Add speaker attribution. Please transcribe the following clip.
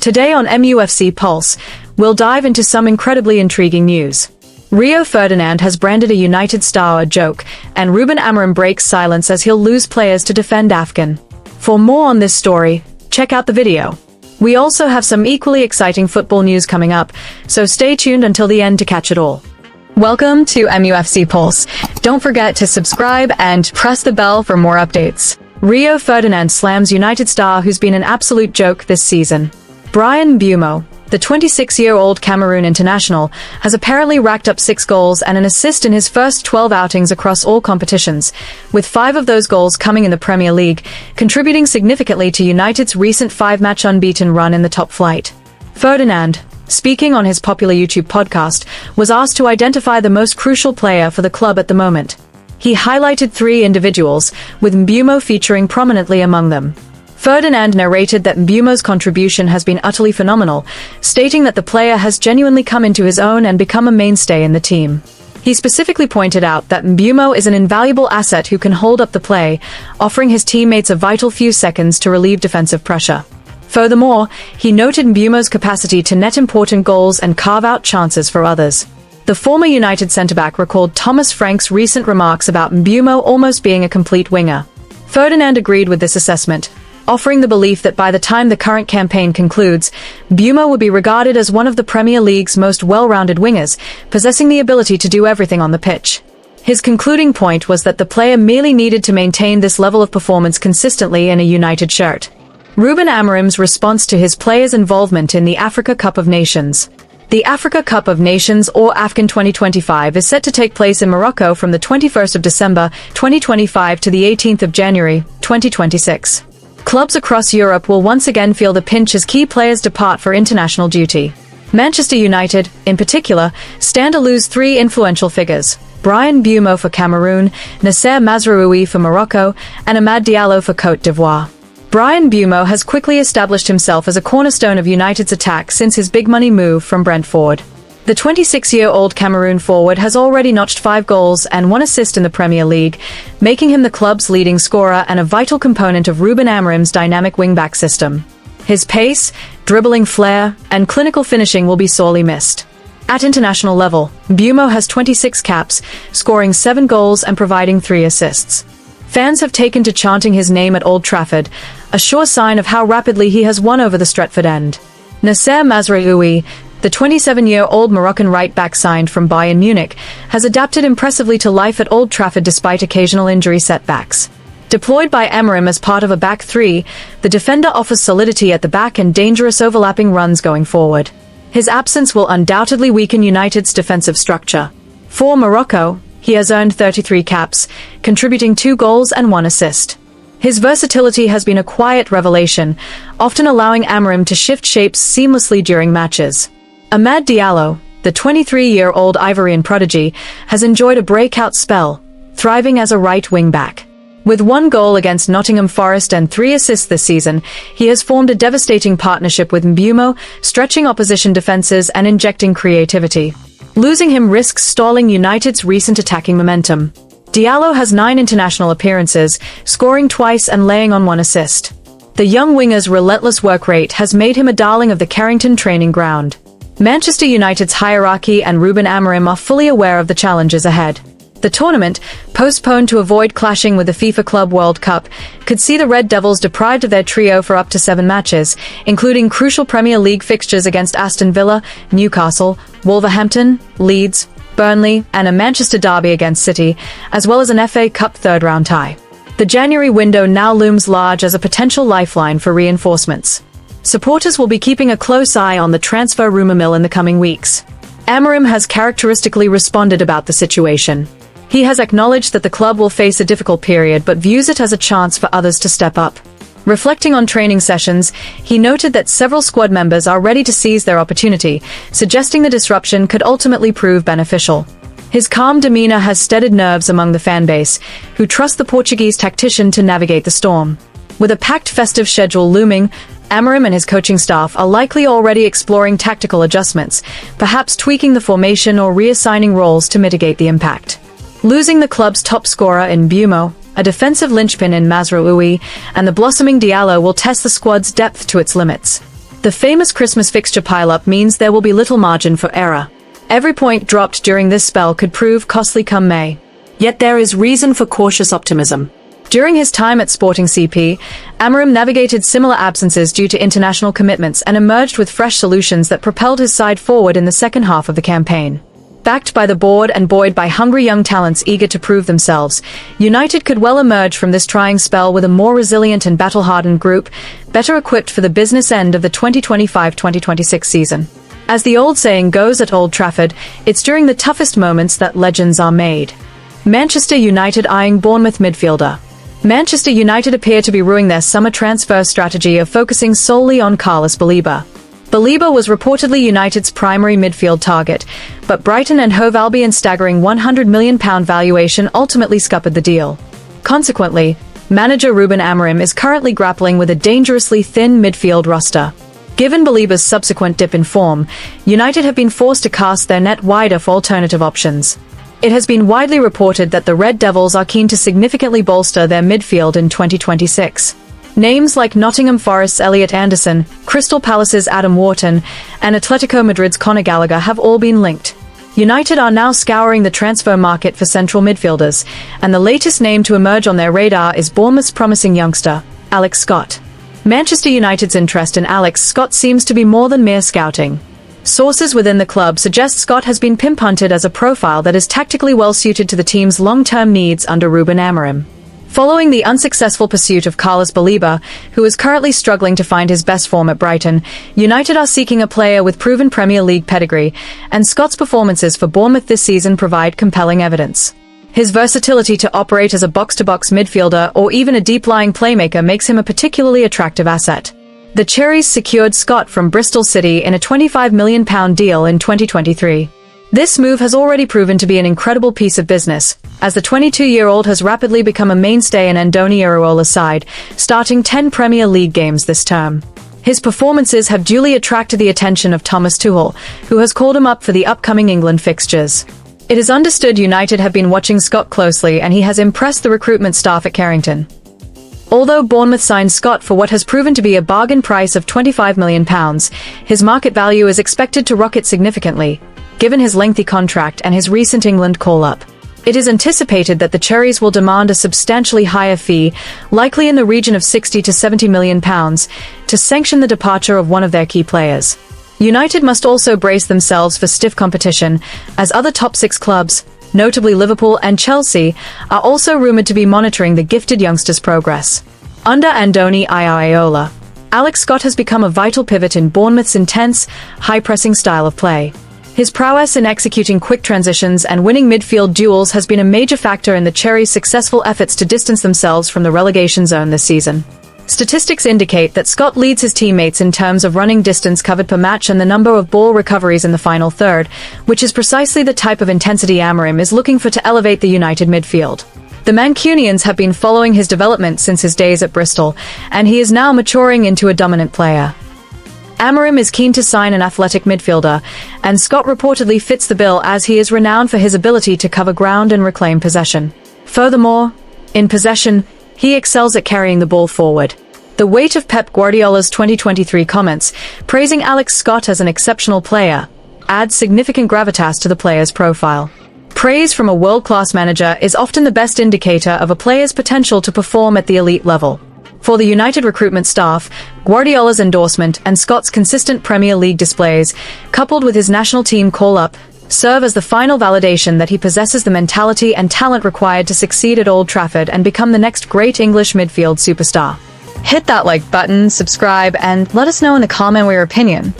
Speaker 1: Today on MUFC Pulse, we'll dive into some incredibly intriguing news. Rio Ferdinand has branded a United star a joke, and Ruben Amorim breaks silence as he'll lose players to defend Afghan. For more on this story, check out the video. We also have some equally exciting football news coming up, so stay tuned until the end to catch it all. Welcome to MUFC Pulse. Don't forget to subscribe and press the bell for more updates. Rio Ferdinand slams United star who's been an absolute joke this season. Bryan Mbeumo, the 26-year-old Cameroon international, has apparently racked up 6 goals and an assist in his first 12 outings across all competitions, with 5 of those goals coming in the Premier League, contributing significantly to United's recent 5-match unbeaten run in the top flight. Ferdinand, speaking on his popular YouTube podcast, was asked to identify the most crucial player for the club at the moment. He highlighted 3 individuals, with Mbeumo featuring prominently among them. Ferdinand narrated that Mbeumo's contribution has been utterly phenomenal, stating that the player has genuinely come into his own and become a mainstay in the team. He specifically pointed out that Mbeumo is an invaluable asset who can hold up the play, offering his teammates a vital few seconds to relieve defensive pressure. Furthermore, he noted Mbeumo's capacity to net important goals and carve out chances for others. The former United centre-back recalled Thomas Frank's recent remarks about Mbeumo almost being a complete winger. Ferdinand agreed with this assessment, offering the belief that by the time the current campaign concludes, Mbeumo would be regarded as one of the Premier League's most well-rounded wingers, possessing the ability to do everything on the pitch. His concluding point was that the player merely needed to maintain this level of performance consistently in a United shirt. Ruben Amorim's response to his players' involvement in the Africa Cup of Nations. The Africa Cup of Nations, or AFCON 2025, is set to take place in Morocco from the 21st of December 2025 to the 18th of January 2026. Clubs across Europe will once again feel the pinch as key players depart for international duty. Manchester United, in particular, stand to lose 3 influential figures: Bryan Mbeumo for Cameroon, Noussair Mazraoui for Morocco, and Amad Diallo for Côte d'Ivoire. Bryan Mbeumo has quickly established himself as a cornerstone of United's attack since his big-money move from Brentford. The 26-year-old Cameroon forward has already notched 5 goals and 1 assist in the Premier League, making him the club's leading scorer and a vital component of Ruben Amorim's dynamic wing-back system. His pace, dribbling flair, and clinical finishing will be sorely missed. At international level, Mbeumo has 26 caps, scoring 7 goals and providing 3 assists. Fans have taken to chanting his name at Old Trafford, a sure sign of how rapidly he has won over the Stretford end. Noussair Mazraoui, the 27-year-old Moroccan right-back signed from Bayern Munich, has adapted impressively to life at Old Trafford despite occasional injury setbacks. Deployed by Amorim as part of a back 3, the defender offers solidity at the back and dangerous overlapping runs going forward. His absence will undoubtedly weaken United's defensive structure. For Morocco, he has earned 33 caps, contributing 2 goals and 1 assist. His versatility has been a quiet revelation, often allowing Amorim to shift shapes seamlessly during matches. Amad Diallo, the 23-year-old Ivorian prodigy, has enjoyed a breakout spell, thriving as a right wing-back. With 1 goal against Nottingham Forest and 3 assists this season, he has formed a devastating partnership with Mbeumo, stretching opposition defenses and injecting creativity. Losing him risks stalling United's recent attacking momentum. Diallo has 9 international appearances, scoring twice and laying on 1 assist. The young winger's relentless work rate has made him a darling of the Carrington training ground. Manchester United's hierarchy and Ruben Amorim are fully aware of the challenges ahead. The tournament, postponed to avoid clashing with the FIFA Club World Cup, could see the Red Devils deprived of their trio for up to 7 matches, including crucial Premier League fixtures against Aston Villa, Newcastle, Wolverhampton, Leeds, Burnley, and a Manchester derby against City, as well as an FA Cup third-round tie. The January window now looms large as a potential lifeline for reinforcements. Supporters will be keeping a close eye on the transfer rumour mill in the coming weeks. Amorim has characteristically responded about the situation. He has acknowledged that the club will face a difficult period but views it as a chance for others to step up. Reflecting on training sessions, he noted that several squad members are ready to seize their opportunity, suggesting the disruption could ultimately prove beneficial. His calm demeanour has steadied nerves among the fanbase, who trust the Portuguese tactician to navigate the storm. With a packed festive schedule looming, Amorim and his coaching staff are likely already exploring tactical adjustments, perhaps tweaking the formation or reassigning roles to mitigate the impact. Losing the club's top scorer in Mbeumo, a defensive linchpin in Mazraoui, and the blossoming Diallo will test the squad's depth to its limits. The famous Christmas fixture pile-up means there will be little margin for error. Every point dropped during this spell could prove costly come May. Yet there is reason for cautious optimism. During his time at Sporting CP, Amorim navigated similar absences due to international commitments and emerged with fresh solutions that propelled his side forward in the second half of the campaign. Backed by the board and buoyed by hungry young talents eager to prove themselves, United could well emerge from this trying spell with a more resilient and battle-hardened group, better equipped for the business end of the 2025-2026 season. As the old saying goes at Old Trafford, it's during the toughest moments that legends are made. Manchester United eyeing Bournemouth midfielder. Manchester United appear to be ruining their summer transfer strategy of focusing solely on Carlos Baleba. Baleba was reportedly United's primary midfield target, but Brighton and Hove Albion's staggering £100 million valuation ultimately scuppered the deal. Consequently, manager Ruben Amorim is currently grappling with a dangerously thin midfield roster. Given Baleba's subsequent dip in form, United have been forced to cast their net wider for alternative options. It has been widely reported that the Red Devils are keen to significantly bolster their midfield in 2026. Names like Nottingham Forest's Elliot Anderson, Crystal Palace's Adam Wharton, and Atletico Madrid's Conor Gallagher have all been linked. United are now scouring the transfer market for central midfielders, and the latest name to emerge on their radar is Bournemouth's promising youngster, Alex Scott. Manchester United's interest in Alex Scott seems to be more than mere scouting. Sources within the club suggest Scott has been pimp-hunted as a profile that is tactically well-suited to the team's long-term needs under Ruben Amorim. Following the unsuccessful pursuit of Carlos Baleba, who is currently struggling to find his best form at Brighton, United are seeking a player with proven Premier League pedigree, and Scott's performances for Bournemouth this season provide compelling evidence. His versatility to operate as a box-to-box midfielder or even a deep-lying playmaker makes him a particularly attractive asset. The Cherries secured Scott from Bristol City in a £25 million deal in 2023. This move has already proven to be an incredible piece of business, as the 22-year-old has rapidly become a mainstay in Andoni Iraola's side, starting 10 Premier League games this term. His performances have duly attracted the attention of Thomas Tuchel, who has called him up for the upcoming England fixtures. It is understood United have been watching Scott closely and he has impressed the recruitment staff at Carrington. Although Bournemouth signed Scott for what has proven to be a bargain price of £25 million, his market value is expected to rocket significantly, given his lengthy contract and his recent England call-up. It is anticipated that the Cherries will demand a substantially higher fee, likely in the region of £60 to £70 million, to sanction the departure of one of their key players. United must also brace themselves for stiff competition, as other top six clubs, notably Liverpool and Chelsea, are also rumoured to be monitoring the gifted youngster's progress. Under Andoni Iraola, Alex Scott has become a vital pivot in Bournemouth's intense, high-pressing style of play. His prowess in executing quick transitions and winning midfield duels has been a major factor in the Cherries' successful efforts to distance themselves from the relegation zone this season. Statistics indicate that Scott leads his teammates in terms of running distance covered per match and the number of ball recoveries in the final third, which is precisely the type of intensity Amorim is looking for to elevate the United midfield. The Mancunians have been following his development since his days at Bristol, and he is now maturing into a dominant player. Amorim is keen to sign an athletic midfielder, and Scott reportedly fits the bill as he is renowned for his ability to cover ground and reclaim possession. Furthermore, in possession, he excels at carrying the ball forward. The weight of Pep Guardiola's 2023 comments, praising Alex Scott as an exceptional player, adds significant gravitas to the player's profile. Praise from a world-class manager is often the best indicator of a player's potential to perform at the elite level. For the United recruitment staff, Guardiola's endorsement and Scott's consistent Premier League displays, coupled with his national team call-up, serve as the final validation that he possesses the mentality and talent required to succeed at Old Trafford and become the next great English midfield superstar. Hit that like button, subscribe, and let us know in the comment your opinion.